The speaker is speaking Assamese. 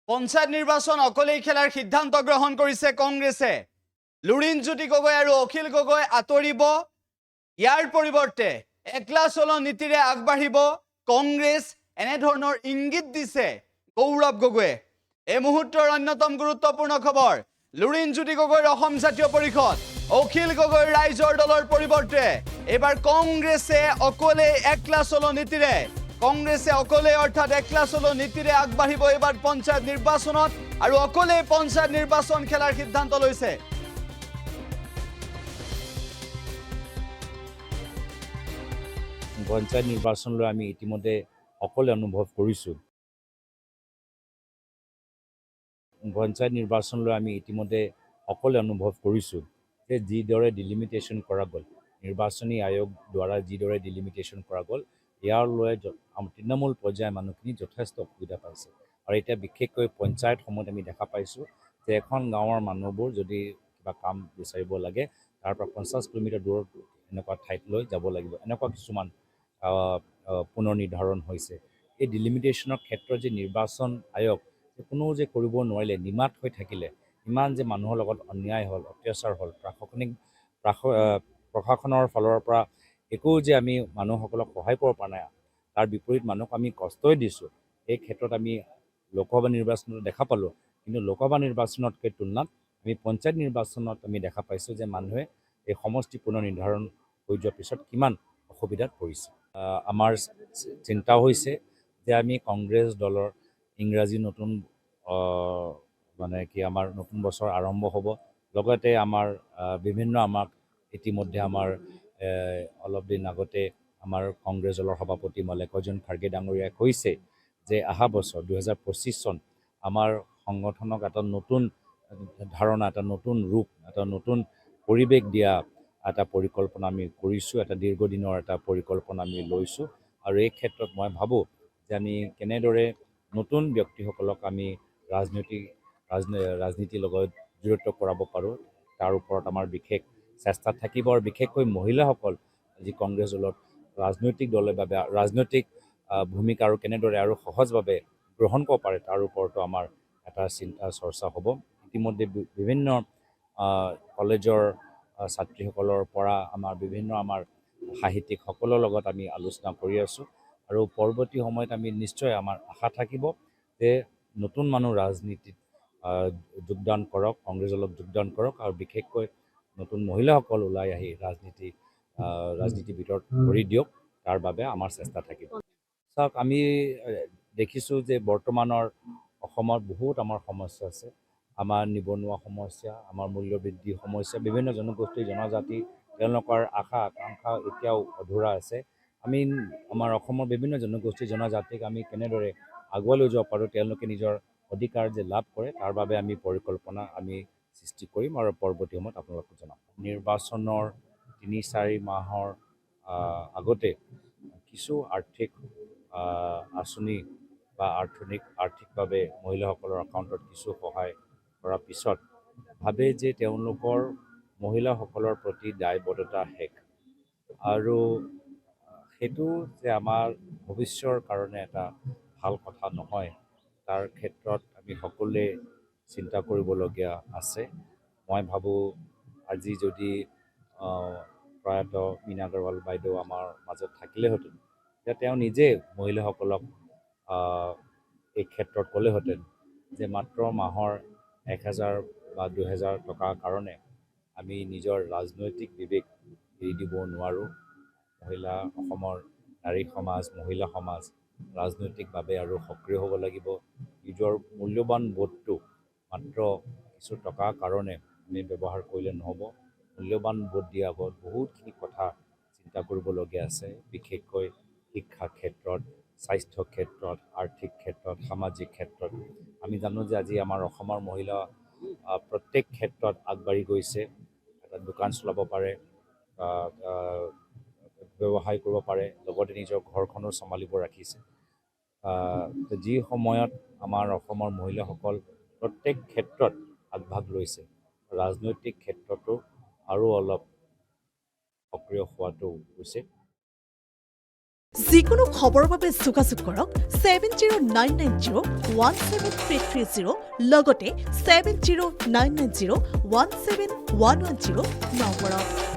পঞ্চায়ত নিৰ্বাচন অকলেই খেলাৰ সিদ্ধান্ত গ্ৰহণ কৰিছে কংগ্ৰেছে। লুৰিণজ্যোতি গগৈ আৰু অখিল গগৈ আঁতৰিব। ইয়াৰ পৰিৱৰ্তে একলা চলো নীতিৰে আগবাঢ়িব কংগ্ৰেছ, এনেধৰণৰ ইংগিত দিছে গৌৰৱ গগৈয়ে। এই মুহূৰ্তৰ অন্যতম গুৰুত্বপূৰ্ণ খবৰ, লুৰিণজ্যোতি গগৈৰ অসম জাতীয় পৰিষদ, অখিল গগৈৰ ৰাইজৰ দলৰ পৰিৱৰ্তে এইবাৰ কংগ্ৰেছে অকলে একলা চলো নীতিৰে কংগ্ৰেছে অকলে অৰ্থাৎ একলা চলো নীতিৰে আগবাঢ়িব এইবাৰ পঞ্চায়ত নিৰ্বাচনত আৰু অকলে পঞ্চায়ত নিৰ্বাচন খেলাৰ সিদ্ধান্ত লৈছে। পঞ্চায়ত নিৰ্বাচনলৈ আমি ইতিমধ্যে অকলে অনুভৱ কৰিছোঁ। পঞ্চায়ত নিৰ্বাচনলৈ আমি ইতিমধ্যে অকলে অনুভৱ কৰিছোঁ যে যিদৰে ডিলিমিটেশ্যন কৰা গ'ল, নিৰ্বাচনী আয়োগ দ্বাৰা যিদৰে ডিলিমিটেশ্যন কৰা গ'ল, ইয়াৰ লৈ তৃণমূল পৰ্যায়ৰ মানুহখিনি যথেষ্ট অসুবিধা পাইছে। আৰু এতিয়া বিশেষকৈ পঞ্চায়ত সময়ত আমি দেখা পাইছোঁ যে এখন গাঁৱৰ মানুহবোৰ যদি কিবা কাম বিচাৰিব লাগে, তাৰ পৰা 50 কিলোমিটাৰ দূৰত এনেকুৱা ঠাইত লৈ যাব লাগিব। এনেকুৱা কিছুমান পুনৰ নিৰ্ধাৰণ হৈছে। এই ডিলিমিটেশ্যনৰ ক্ষেত্ৰত যে নিৰ্বাচন আয়োগ কোনো যে কৰিব নোৱাৰিলে, নিমাত হৈ থাকিলে, ইমান যে মানুহৰ লগত অন্যায় হ'ল, অত্যাচাৰ হ'ল, প্ৰশাসনৰ ফালৰ পৰা একো যে আমি মানুহসকলক সহায় কৰিব পৰা নাই, তাৰ বিপৰীত মানুহক আমি কষ্টই দিছোঁ। এই ক্ষেত্ৰত আমি লোকসভা নিৰ্বাচনত দেখা পালোঁ, কিন্তু লোকসভা নিৰ্বাচনতকৈ তুলনাত আমি পঞ্চায়ত নিৰ্বাচনত আমি দেখা পাইছোঁ যে মানুহে এই সমষ্টি পুনৰ নিৰ্ধাৰণ হৈ যোৱাৰ পিছত কিমান অসুবিধাত পৰিছে। আমাৰ চিন্তা হৈছে যে আমি কংগ্ৰেছ দলৰ ইংৰাজী নতুন আমাৰ নতুন বছৰ আৰম্ভ হ'ব। লগতে আমাৰ আমাক ইতিমধ্যে আমাৰ অলপ দিন আগতে আমাৰ কংগ্ৰেছ দলৰ সভাপতি মল্লিকাৰ্জুন খাৰ্গে ডাঙৰীয়াই কৈছে যে অহা বছৰ 2025 চন আমাৰ সংগঠনক এটা নতুন ধাৰণা, এটা নতুন ৰূপ, এটা নতুন পৰিৱেশ দিয়া এটা পৰিকল্পনা আমি কৰিছোঁ, এটা দীৰ্ঘদিনৰ এটা পৰিকল্পনা আমি লৈছোঁ। আৰু এই ক্ষেত্ৰত মই ভাবোঁ যে আমি কেনেদৰে নতুন ব্যক্তিসকলক আমি ৰাজনীতিৰ লগত জড়িত কৰাব পাৰোঁ, তাৰ ওপৰত আমাৰ বিশেষ চেষ্টা থাকিব। আৰু বিশেষকৈ মহিলাসকল যি কংগ্ৰেছ দলত ৰাজনৈতিক ভূমিকা আৰু কেনেদৰে আৰু সহজভাৱে গ্ৰহণ কৰিব পাৰে, তাৰ ওপৰতো আমাৰ এটা চিন্তা চৰ্চা হ'ব। ইতিমধ্যে বিভিন্ন কলেজৰ ছাত্ৰীসকলৰ পৰা বিভিন্ন আমাৰ সাহিত্যিকসকলৰ লগত আমি আলোচনা কৰি আছোঁ। আৰু পৰৱৰ্তী সময়ত আমি নিশ্চয় আমাৰ আশা থাকিব যে নতুন মানুহ ৰাজনীতিত যোগদান কৰক, কংগ্ৰেছ দলত যোগদান কৰক, আৰু বিশেষকৈ নতুন মহিলাসকল ওলাই আহি ৰাজনীতিৰ ভিতৰত ভৰি দিয়ক, তাৰ বাবে আমাৰ চেষ্টা থাকিব। চাওক, আমি দেখিছোঁ যে বৰ্তমানৰ অসমত বহুত আমাৰ সমস্যা আছে। আমাৰ নিবনুৱা সমস্যা, আমাৰ মূল্যবৃদ্ধি সমস্যা, বিভিন্ন জনগোষ্ঠী জনজাতি তেওঁলোকৰ আশা আকাংক্ষা এতিয়াও অধুৰা আছে। আমি আমাৰ অসমৰ বিভিন্ন জনগোষ্ঠী জনজাতিক আমি কেনেদৰে আগুৱাই লৈ যাব পাৰোঁ, তেওঁলোকে নিজৰ অধিকাৰ যে লাভ কৰে, তাৰ বাবে আমি পৰিকল্পনা সৃষ্টি কৰিম আৰু পৰৱৰ্তী সময়ত আপোনালোকক জনাম। নিৰ্বাচনৰ ৩-৪ মাহৰ আগতে কিছু আৰ্থিক আঁচনি বা আৰ্থিকভাৱে মহিলাসকলৰ একাউণ্টত কিছু সহায় কৰাৰ পিছত ভাবে যে তেওঁলোকৰ মহিলাসকলৰ প্ৰতি দায়বদ্ধতা শেষ, আৰু সেইটো যে আমাৰ ভৱিষ্যৰ কাৰণে এটা ভাল কথা নহয়, তাৰ ক্ষেত্ৰত আমি সকলোৱে চিন্তা কৰিবলগীয়া আছে। মই ভাবোঁ আজি যদি প্ৰয়াত মীনা আগৰৱাল বাইদেউ আমাৰ মাজত থাকিলেহেঁতেন, তেতিয়া তেওঁ নিজে মহিলাসকলক এই ক্ষেত্ৰত ক'লেহেঁতেন যে মাত্ৰ মাহৰ 1000 বা 2000 টকাৰ কাৰণে আমি নিজৰ ৰাজনৈতিক বিবেক এৰি দিব নোৱাৰোঁ। অসমৰ নাৰী সমাজ, মহিলা সমাজ ৰাজনৈতিকভাৱে আৰু সক্ৰিয় হ'ব লাগিব। নিজৰ মূল্যৱান ভোটটো মাত্ৰ কিছু টকাৰ কাৰণে আমি ব্যৱহাৰ কৰিলে নহ'ব। মূল্যৱান ভোট দিয়াৰ আগত বহুতখিনি কথা চিন্তা কৰিবলগীয়া আছে, বিশেষকৈ শিক্ষা ক্ষেত্ৰত, স্বাস্থ্য ক্ষেত্ৰত, আৰ্থিক ক্ষেত্ৰত, সামাজিক ক্ষেত্ৰত। আমি জানো যে আজি আমাৰ অসমৰ মহিলা প্ৰত্যেক ক্ষেত্ৰত আগবাঢ়ি গৈছে। এটা দোকান চলাব পাৰে, ব্যৱসায় কৰিব পাৰে, লগতে নিজৰ ঘৰখনো চম্ভালিব ৰাখিছে। যি সময়ত আমাৰ অসমৰ মহিলাসকল প্ৰত্যেক ক্ষেত্ৰত আগভাগ লৈছে, ৰাজনৈতিক ক্ষেত্ৰতো আৰু অলপ সক্ৰিয় হোৱাটো উচিত। যিকোনো খবৰৰ বাবে যোগাযোগ কৰক 7099017330 লগতে 7099017110 নম্বৰত।